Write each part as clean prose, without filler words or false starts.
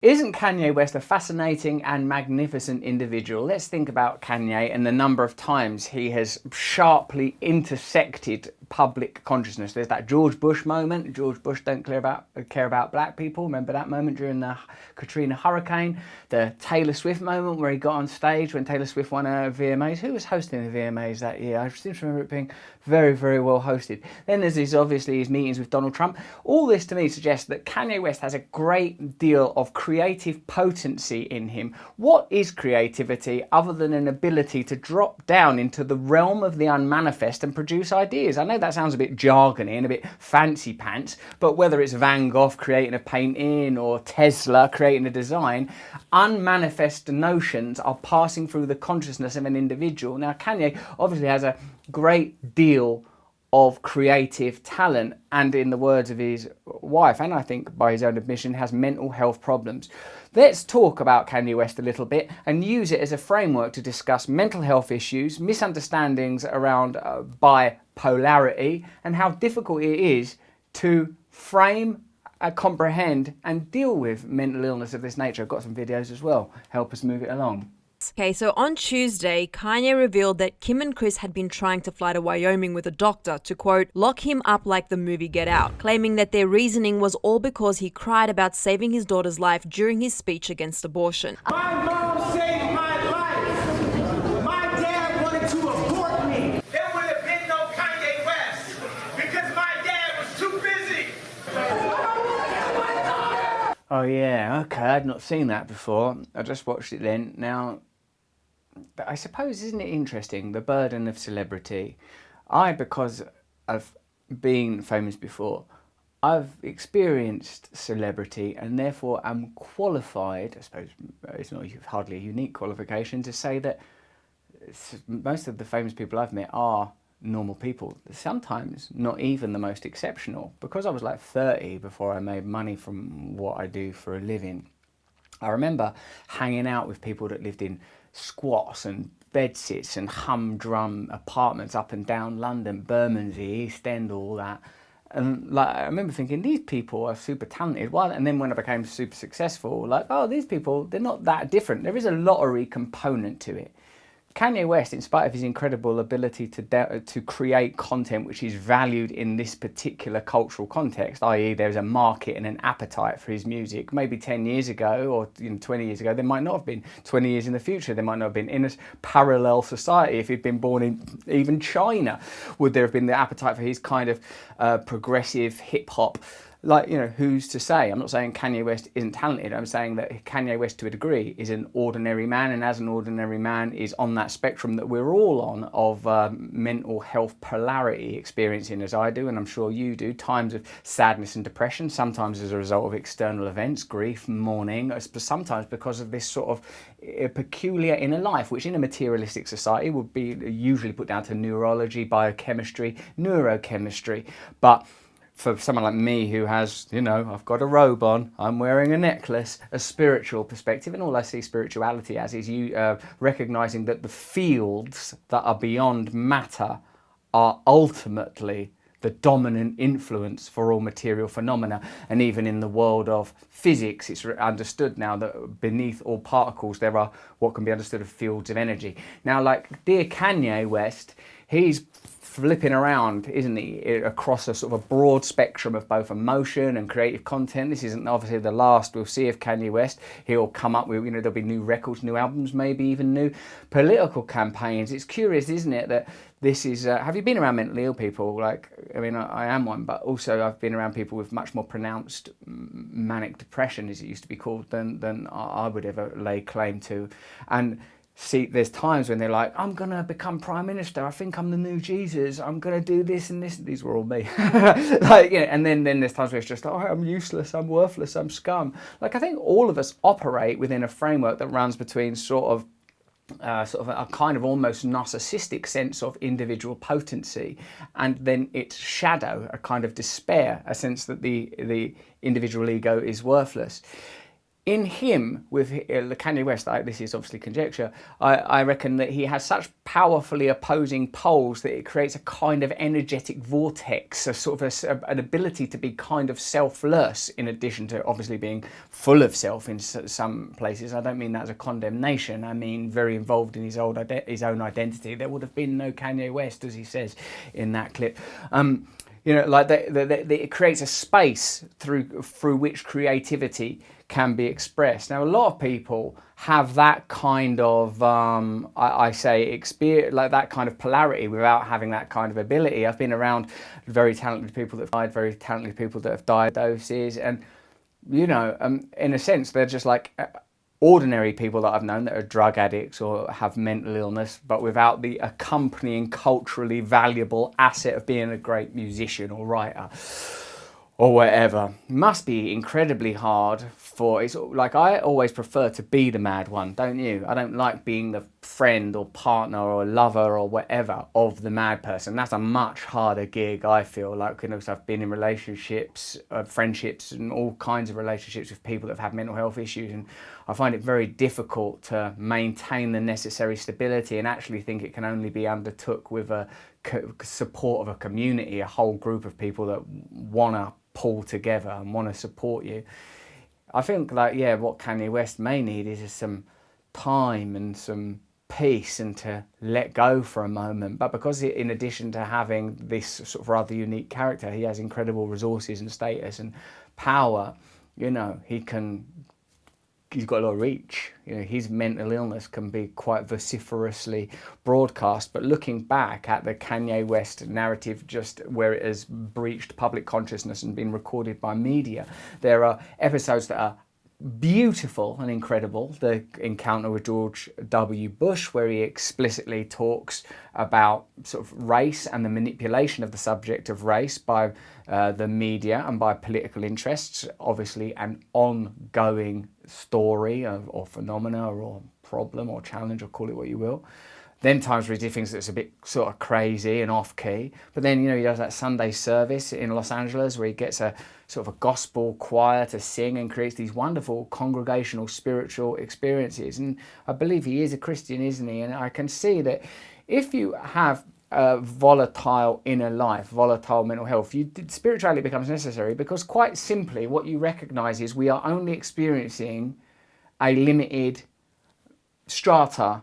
Isn't Kanye West a fascinating and magnificent individual? Let's think about Kanye and the number of times he has sharply intersected public consciousness. There's that George Bush moment. George Bush don't care about black people. Remember that moment during the Katrina hurricane? The Taylor Swift moment where he got on stage when Taylor Swift won her VMAs. Who was hosting the VMAs that year? I seem to remember it being very, very well hosted. Then there's his meetings with Donald Trump. All this to me suggests that Kanye West has a great deal of creative potency in him. What is creativity other than an ability to drop down into the realm of the unmanifest and produce ideas? I know that sounds a bit jargony and a bit fancy pants, but whether it's Van Gogh creating a painting or Tesla creating a design, unmanifest notions are passing through the consciousness of an individual. Now, Kanye obviously has a great deal of creative talent, and in the words of his wife, and I think by his own admission, has mental health problems. Let's talk about Kanye West a little bit and use it as a framework to discuss mental health issues, misunderstandings around bipolarity, and how difficult it is to frame, comprehend and deal with mental illness of this nature. I've got some videos as well. Help us move it along. Okay, so on Tuesday, Kanye revealed that Kim and Chris had been trying to fly to Wyoming with a doctor to, quote, lock him up like the movie Get Out, claiming that their reasoning was all because he cried about saving his daughter's life during his speech against abortion. My mom saved my life. My dad wanted to abort me. There would have been no Kanye West because my dad was too busy. Oh yeah, okay, I'd not seen that before. I just watched it then. Now, but I suppose, isn't it interesting, the burden of celebrity? Because I've been famous before, I've experienced celebrity and therefore am qualified, I suppose it's not hardly a unique qualification, to say that most of the famous people I've met are normal people, sometimes not even the most exceptional. Because I was like 30 before I made money from what I do for a living, I remember hanging out with people that lived in squats and bedsits and humdrum apartments up and down London, Bermondsey, East End, all that. And like, I remember thinking, these people are super talented. Why? And then when I became super successful, like, oh, these people, they're not that different. There is a lottery component to it. Kanye West, in spite of his incredible ability to create content which is valued in this particular cultural context, i.e. there's a market and an appetite for his music, maybe 10 years ago or 20 years ago, there might not have been. 20 years in the future, there might not have been. In a parallel society, if he'd been born in even China, would there have been the appetite for his kind of progressive hip-hop? Like, who's to say? I'm not saying Kanye West isn't talented. I'm saying that Kanye West, to a degree, is an ordinary man, and as an ordinary man is on that spectrum that we're all on of mental health polarity, experiencing, as I do, and I'm sure you do, times of sadness and depression, sometimes as a result of external events, grief, mourning, sometimes because of this sort of peculiar inner life, which in a materialistic society would be usually put down to neurology, biochemistry, neurochemistry. But for someone like me who has, I've got a robe on, I'm wearing a necklace, a spiritual perspective, and all I see spirituality as is you recognising that the fields that are beyond matter are ultimately the dominant influence for all material phenomena. And even in the world of physics, it's understood now that beneath all particles there are what can be understood as fields of energy. Now, like dear Kanye West, he's flipping around, isn't he, across a sort of a broad spectrum of both emotion and creative content. This isn't obviously the last we'll see of Kanye West. He'll come up with, there'll be new records, new albums, maybe even new political campaigns. It's curious, isn't it, that this is, have you been around mentally ill people? Like, I am one, but also I've been around people with much more pronounced manic depression, as it used to be called, than I would ever lay claim to. And see, there's times when they're like, I'm going to become Prime Minister. I think I'm the new Jesus. I'm going to do this and this. These were all me. And then there's times where it's just, I'm useless. I'm worthless. I'm scum. Like, I think all of us operate within a framework that runs between sort of a kind of almost narcissistic sense of individual potency, and then its shadow, a kind of despair, a sense that the individual ego is worthless. in him, with Kanye West, this is obviously conjecture, I reckon that he has such powerfully opposing poles that it creates a kind of energetic vortex, a sort of an ability to be kind of selfless, in addition to obviously being full of self in some places. I don't mean that as a condemnation. I mean very involved in his own identity. There would have been no Kanye West, as he says in that clip. Like it creates a space through which creativity can be expressed. Now, a lot of people have that kind of, experience, like that kind of polarity without having that kind of ability. I've been around very talented people that have died, very talented people that have died doses, and in a sense, they're just like ordinary people that I've known that are drug addicts or have mental illness, but without the accompanying culturally valuable asset of being a great musician or writer or whatever. Must be incredibly hard for, it's like, I always prefer to be the mad one, don't you? I don't like being the friend or partner or lover or whatever of the mad person. That's a much harder gig, I feel like, because I've been in relationships, friendships and all kinds of relationships with people that have had mental health issues, and I find it very difficult to maintain the necessary stability, and actually think it can only be undertook with a support of a community, a whole group of people that want to pull together and want to support you. I think what Kanye West may need is just some time and some peace and to let go for a moment. But because in addition to having this sort of rather unique character, he has incredible resources and status and power, he's got a lot of reach. His mental illness can be quite vociferously broadcast. But looking back at the Kanye West narrative, just where it has breached public consciousness and been recorded by media, there are episodes that are beautiful and incredible. The encounter with George W. Bush, where he explicitly talks about sort of race and the manipulation of the subject of race by the media and by political interests, obviously an ongoing story or phenomena or problem or challenge, or call it what you will. Then times where he did things that's a bit sort of crazy and off key. But then, he does that Sunday service in Los Angeles where he gets a sort of a gospel choir to sing and creates these wonderful congregational spiritual experiences. And I believe he is a Christian, isn't he? And I can see that if you have a volatile inner life, volatile mental health, spirituality becomes necessary, because quite simply what you recognize is we are only experiencing a limited strata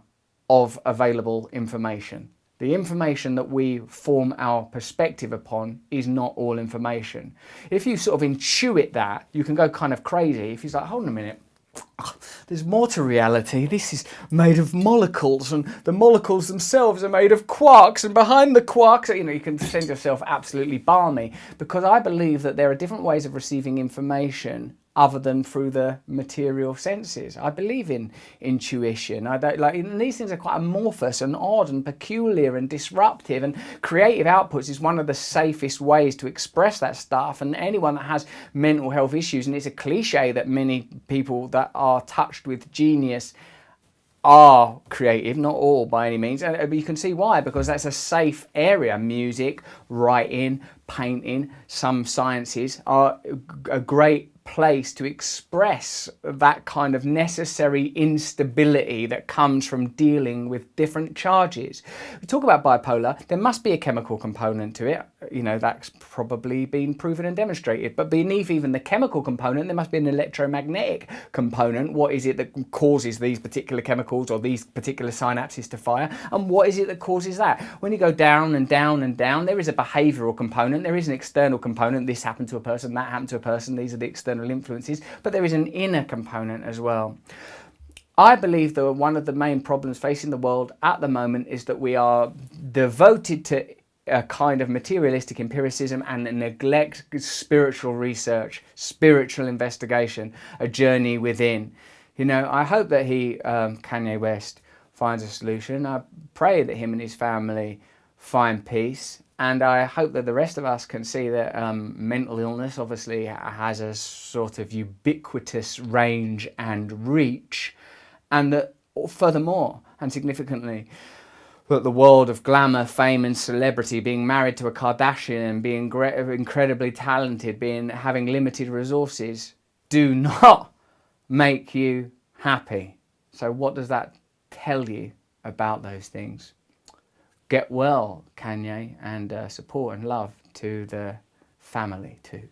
of available information. The information that we form our perspective upon is not all information. If you sort of intuit that, you can go kind of crazy. If you're like, hold on a minute, there's more to reality. This is made of molecules, and the molecules themselves are made of quarks, and behind the quarks, you can send yourself absolutely balmy, because I believe that there are different ways of receiving information other than through the material senses. I believe in intuition. I don't and these things are quite amorphous and odd and peculiar and disruptive, and creative outputs is one of the safest ways to express that stuff. And anyone that has mental health issues, and it's a cliche that many people that are touched with genius are creative, not all by any means, but you can see why, because that's a safe area. Music, writing, painting, some sciences are a great place to express that kind of necessary instability that comes from dealing with different charges. We talk about bipolar, there must be a chemical component to it. That's probably been proven and demonstrated. But beneath even the chemical component, there must be an electromagnetic component. What is it that causes these particular chemicals or these particular synapses to fire? And what is it that causes that? When you go down and down and down, there is a behavioural component, there is an external component. This happened to a person, that happened to a person. These are the external influences, but there is an inner component as well. I believe that one of the main problems facing the world at the moment is that we are devoted to a kind of materialistic empiricism and neglect spiritual research, spiritual investigation, a journey within. I hope that Kanye West, finds a solution. I pray that him and his family find peace. And I hope that the rest of us can see that mental illness obviously has a sort of ubiquitous range and reach, and that furthermore and significantly, that the world of glamour, fame and celebrity, being married to a Kardashian, being incredibly talented, having limited resources, do not make you happy. So what does that tell you about those things? Get well, Kanye, and support and love to the family too.